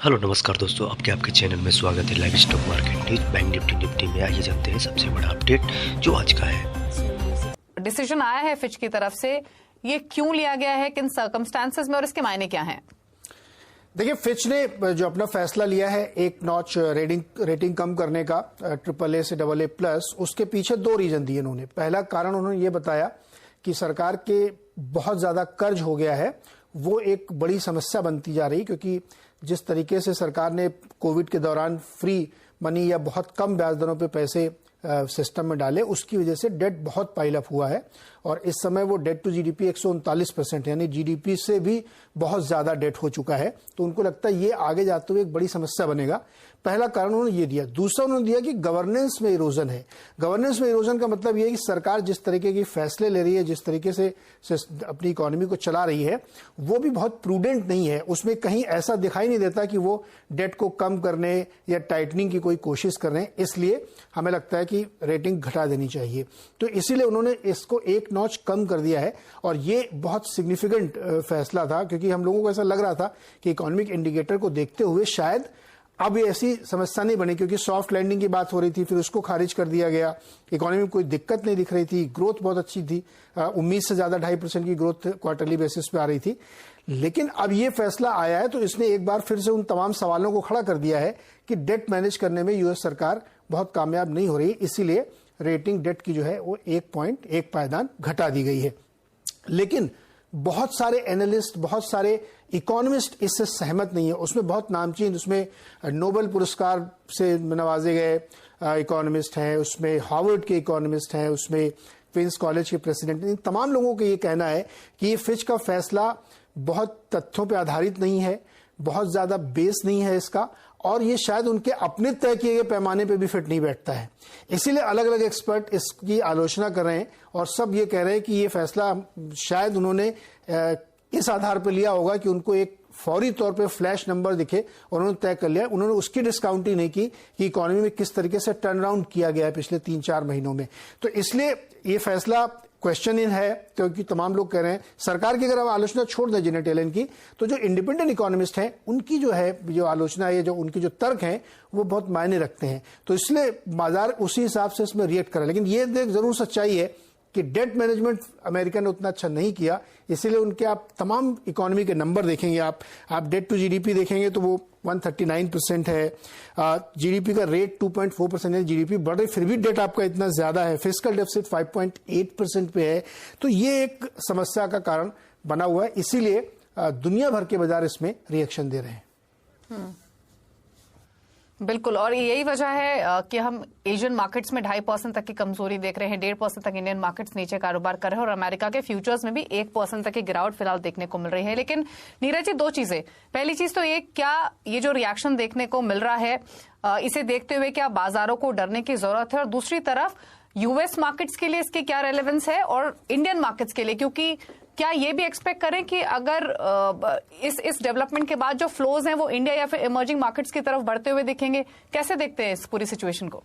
Hello नमस्कार दोस्तों, आपके चैनल में स्वागत है। Live stock market news bank Nifty में आइए जानते हैं सबसे बड़ा अपडेट जो आज का है। डिसीजन आया है फिच की तरफ से, ये क्यों लिया गया है, किन सर्कमस्टांसेस में और इसके मायने क्या हैं? देखिए, फिच ने जो अपना फैसला लिया है एक नॉच रेटिंग कम करने का AAA से AA+, उसके पीछे दो रीजन दिए उन्होंने। पहला कारण उन्होंने ये बताया कि सरकार के बहुत ज्यादा कर्ज हो गया है, वो एक बड़ी समस्या बनती जा रही, क्योंकि जिस तरीके से सरकार ने कोविड के दौरान फ्री मनी या बहुत कम ब्याज दरों पे पैसे सिस्टम में डाले, उसकी वजह से डेट बहुत पाइल अप हुआ है और इस समय वो डेट टू जीडीपी 139%, यानी जीडीपी से भी बहुत ज्यादा डेट हो चुका है। तो उनको लगता है ये आगे जाते हुए एक बड़ी समस्या बनेगा। पहला कारण उन्होंने ये दिया। दूसरा उन्होंने दिया कि गवर्नेंस में इरोजन है। गवर्नेंस में इरोजन का मतलब ये है कि सरकार जिस तरीके की फैसले ले रही है, जिस तरीके से अपनी इकोनॉमी को चला रही है, वो भी बहुत प्रूडेंट नहीं है। उसमें कहीं ऐसा दिखाई नहीं देता कि वो डेट को कम करने या टाइटनिंग की कोई कोशिश कर रहे हैं। इसलिए हमें लगता है कि रेटिंग घटा देनी चाहिए। तो इसीलिए उन्होंने इसको एक नॉच कम कर दिया है और ये बहुत सिग्निफिकेंट फैसला था, क्योंकि हम लोगों को ऐसा लग रहा था कि इकोनॉमिक इंडिकेटर को देखते हुए शायद अब ऐसी समस्या नहीं बनी, क्योंकि सॉफ्ट लैंडिंग की बात हो रही थी, फिर उसको खारिज कर दिया गया। इकोनॉमी में कोई दिक्कत नहीं दिख रही थी, ग्रोथ बहुत अच्छी थी, उम्मीद से ज्यादा 2.5% की ग्रोथ क्वार्टरली बेसिस पे आ रही थी। लेकिन अब ये फैसला आया है तो इसने एक बार फिर से उन तमाम सवालों को खड़ा कर दिया है कि डेट मैनेज करने में यूएस सरकार बहुत कामयाब नहीं हो रही। इसीलिए रेटिंग डेट की जो है वो 1.1 पायदान घटा दी गई है। लेकिन बहुत सारे एनालिस्ट, बहुत सारे इकोनॉमिस्ट इससे सहमत नहीं है। उसमें बहुत नामचीन, उसमें नोबेल पुरस्कार से नवाजे गए इकोनॉमिस्ट हैं, उसमें हार्वर्ड के इकोनॉमिस्ट हैं, उसमें क्वींस कॉलेज के प्रेसिडेंट, इन तमाम लोगों का ये कहना है कि ये फिच का फैसला बहुत तथ्यों पर आधारित नहीं है, बहुत ज्यादा बेस नहीं है इसका, और ये शायद उनके अपने तय किए गए पैमाने पे भी फिट नहीं बैठता है। इसीलिए अलग अलग एक्सपर्ट इसकी आलोचना कर रहे हैं और सब ये कह रहे हैं कि ये फैसला शायद उन्होंने इस आधार पर लिया होगा कि उनको एक फौरी तौर पे फ्लैश नंबर दिखे और उन्होंने तय कर लिया। उन्होंने उसकी डिस्काउंटिंग नहीं की कि इकोनॉमी में किस तरीके से टर्न अराउंड किया गया है पिछले 3-4 महीनों में। तो इसलिए ये फैसला क्वेश्चन इन है, क्योंकि तमाम लोग कह रहे हैं सरकार की अगर हम आलोचना छोड़ दें जेनेट येलेन की, तो जो इंडिपेंडेंट इकोनॉमिस्ट हैं उनकी जो आलोचना है, जो उनके जो तर्क हैं, वो बहुत मायने रखते हैं। तो इसलिए बाजार उसी हिसाब से इसमें रिएक्ट कर रहा है। लेकिन ये जरूर सच्चाई है कि डेट मैनेजमेंट अमेरिका ने उतना अच्छा नहीं किया। इसीलिए उनके आप तमाम इकोनॉमी के नंबर देखेंगे, आप डेट टू जीडीपी देखेंगे तो वो 139% है, जीडीपी का रेट 2.4% है, जीडीपी बढ़ रही फिर भी डेट आपका इतना ज्यादा है, फिस्कल डेफिसिट 5.8% पे है। तो ये एक समस्या का कारण बना हुआ है। इसीलिए दुनिया भर के बाजार इसमें रिएक्शन दे रहे हैं। बिल्कुल, और यही वजह है कि हम एशियन मार्केट्स में 2.5% तक की कमजोरी देख रहे हैं। 1.5% तक इंडियन मार्केट्स नीचे कारोबार कर रहे हैं और अमेरिका के फ्यूचर्स में भी 1% तक की गिरावट फिलहाल देखने को मिल रही है। लेकिन नीरज जी, दो चीजें। पहली चीज तो ये, क्या ये जो रिएक्शन देखने को मिल रहा है, इसे देखते हुए क्या बाजारों को डरने की जरूरत है? और दूसरी तरफ यूएस मार्केट्स के लिए इसकी क्या रेलेवेंस है और इंडियन मार्केट्स के लिए? क्योंकि क्या ये भी एक्सपेक्ट करें कि अगर इस डेवलपमेंट के बाद जो फ्लोज हैं वो इंडिया या फिर इमर्जिंग मार्केट्स की तरफ बढ़ते हुए दिखेंगे? कैसे देखते हैं इस पूरी सिचुएशन को?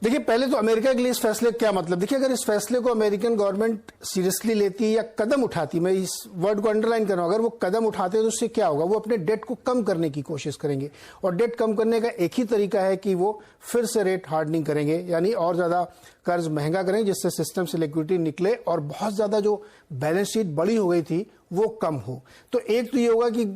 देखिए, पहले तो अमेरिका के लिए इस फैसले का क्या मतलब। देखिए, अगर इस फैसले को अमेरिकन गवर्नमेंट सीरियसली लेती या कदम उठाती, मैं इस वर्ड को अंडरलाइन कर रहा हूं, अगर वो कदम उठाते तो उससे क्या होगा, वो अपने डेट को कम करने की कोशिश करेंगे। और डेट कम करने का एक ही तरीका है कि वो फिर से रेट हार्डनिंग करेंगे, यानी और ज्यादा कर्ज महंगा करेंगे, जिससे सिस्टम से लिक्विडिटी निकले और बहुत ज्यादा जो बैलेंस शीट बड़ी हो गई थी वो कम हो। तो एक तो ये होगा कि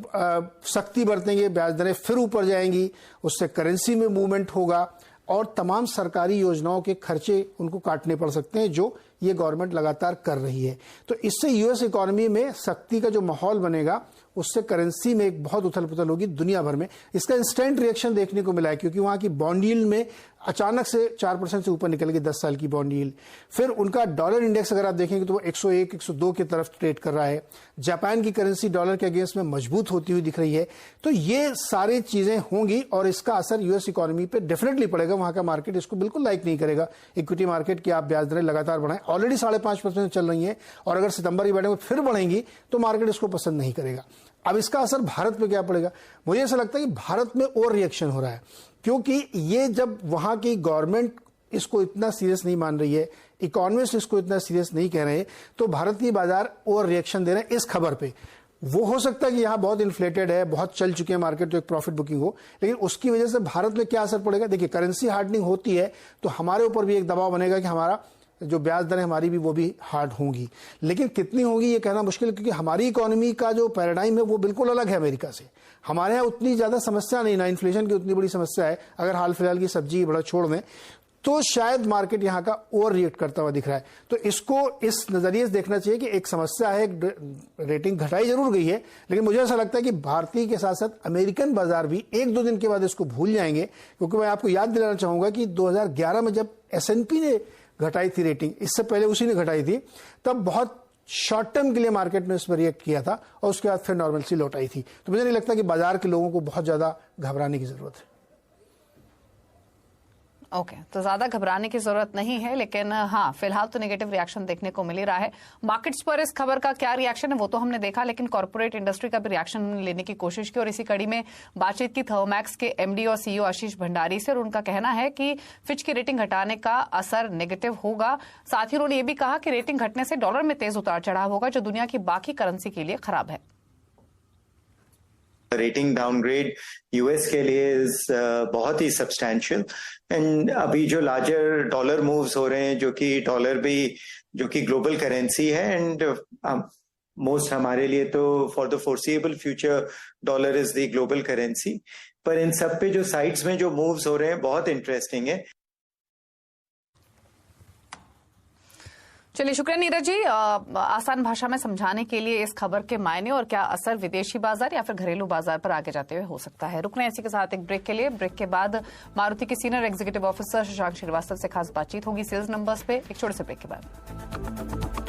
सख्ती बरतेंगे, ब्याज दरें फिर ऊपर जाएंगी, उससे करेंसी में मूवमेंट होगा और तमाम सरकारी योजनाओं के खर्चे उनको काटने पड़ सकते हैं, जो ये गवर्नमेंट लगातार कर रही है। तो इससे यूएस इकोनॉमी में सख्ती का जो माहौल बनेगा, उससे करेंसी में एक बहुत उथल पुथल होगी दुनिया भर में। इसका इंस्टेंट रिएक्शन देखने को मिला है, क्योंकि वहां की बॉन्ड यील्ड में अचानक से 4% से ऊपर निकल गई 10 साल की बॉन्ड यील्ड। फिर उनका डॉलर इंडेक्स अगर आप देखेंगे तो वो 101, 102 की तरफ ट्रेड कर रहा है। जापान की करेंसी डॉलर के अगेंस्ट में मजबूत होती हुई दिख रही है। तो ये सारी चीजें होंगी और इसका असर यूएस इकोनॉमी पे डेफिनेटली पड़ेगा। वहां का मार्केट इसको बिल्कुल लाइक नहीं करेगा। इक्विटी मार्केट की आप ब्याज दरें लगातार बढ़ाएं, ऑलरेडी 5.5% चल रही है और अगर सितंबर की बैठक में फिर बढ़ेंगी तो मार्केट इसको पसंद नहीं करेगा। अब इसका असर भारत पे क्या पड़ेगा? मुझे ऐसा लगता है कि भारत में और रिएक्शन हो रहा है, क्योंकि ये जब वहां की गवर्नमेंट इसको इतना सीरियस नहीं मान रही है, इकोनॉमिस्ट इसको इतना सीरियस नहीं कह रहे हैं, तो भारतीय बाजार और रिएक्शन दे रहे हैं इस खबर पे। वो हो सकता है कि यहाँ बहुत इन्फ्लेटेड है, बहुत चल चुके हैं मार्केट, तो एक प्रॉफिट बुकिंग हो, लेकिन उसकी वजह से भारत में क्या असर पड़ेगा? देखिए, करेंसी हार्डनिंग होती है तो हमारे ऊपर भी एक दबाव बनेगा कि हमारा जो ब्याज दरें हमारी भी वो भी हार्ड होंगी, लेकिन कितनी होंगी ये कहना मुश्किल, क्योंकि हमारी इकोनॉमी का जो पैराडाइम है वो बिल्कुल अलग है अमेरिका से। हमारे यहाँ उतनी ज्यादा समस्या नहीं, ना इन्फ्लेशन की उतनी बड़ी समस्या है, अगर हाल फिलहाल की सब्जी बड़ा छोड़ दें तो शायद मार्केट यहाँ का ओवर रिएक्ट करता हुआ दिख रहा है। तो इसको इस नजरिए से देखना चाहिए कि एक समस्या है, रेटिंग घटाई जरूर गई है, लेकिन मुझे ऐसा लगता है कि भारतीय के साथ साथ अमेरिकन बाजार भी एक दो दिन के बाद इसको भूल जाएंगे, क्योंकि मैं आपको याद दिलाना चाहूंगा कि 2011 में जब S&P ने घटाई थी रेटिंग, इससे पहले उसी ने घटाई थी, तब बहुत शॉर्ट टर्म के लिए मार्केट ने इस पर रिएक्ट किया था और उसके बाद फिर नॉर्मलसी लौट आई थी। तो मुझे नहीं लगता कि बाजार के लोगों को बहुत ज्यादा घबराने की जरूरत है। ओके, तो ज्यादा घबराने की जरूरत नहीं है, लेकिन हाँ, फिलहाल तो नेगेटिव रिएक्शन देखने को मिल ही रहा है। मार्केट्स पर इस खबर का क्या रिएक्शन है वो तो हमने देखा, लेकिन कॉर्पोरेट इंडस्ट्री का भी रिएक्शन लेने की कोशिश की और इसी कड़ी में बातचीत की थर्मैक्स के एमडी और सीईओ आशीष भंडारी से, और उनका कहना है कि फिच की रेटिंग घटाने का असर नेगेटिव होगा। साथ ही उन्होंने ये भी कहा कि रेटिंग घटने से डॉलर में तेज उतार चढ़ाव होगा, जो दुनिया की बाकी करेंसी के लिए खराब है। रेटिंग डाउनग्रेड यूएस के लिए बहुत ही सब्सटैंशियल, एंड अभी जो लार्जर डॉलर मूव्स हो रहे हैं, जो कि डॉलर भी जो कि ग्लोबल करेंसी है, एंड मोस्ट हमारे लिए तो for the foreseeable future dollar is the global currency. पर इन सब पे जो साइड्स में जो मूव्स हो रहे हैं बहुत इंटरेस्टिंग है। चलिए, शुक्रिया नीरज जी, आसान भाषा में समझाने के लिए इस खबर के मायने और क्या असर विदेशी बाजार या फिर घरेलू बाजार पर आगे जाते हुए हो सकता है। रुकना इसी के साथ एक ब्रेक के लिए। ब्रेक के बाद मारुति के senior executive officer Shashank Srivastava से खास बातचीत होगी सेल्स नंबर्स पे, एक छोटे से ब्रेक के बाद।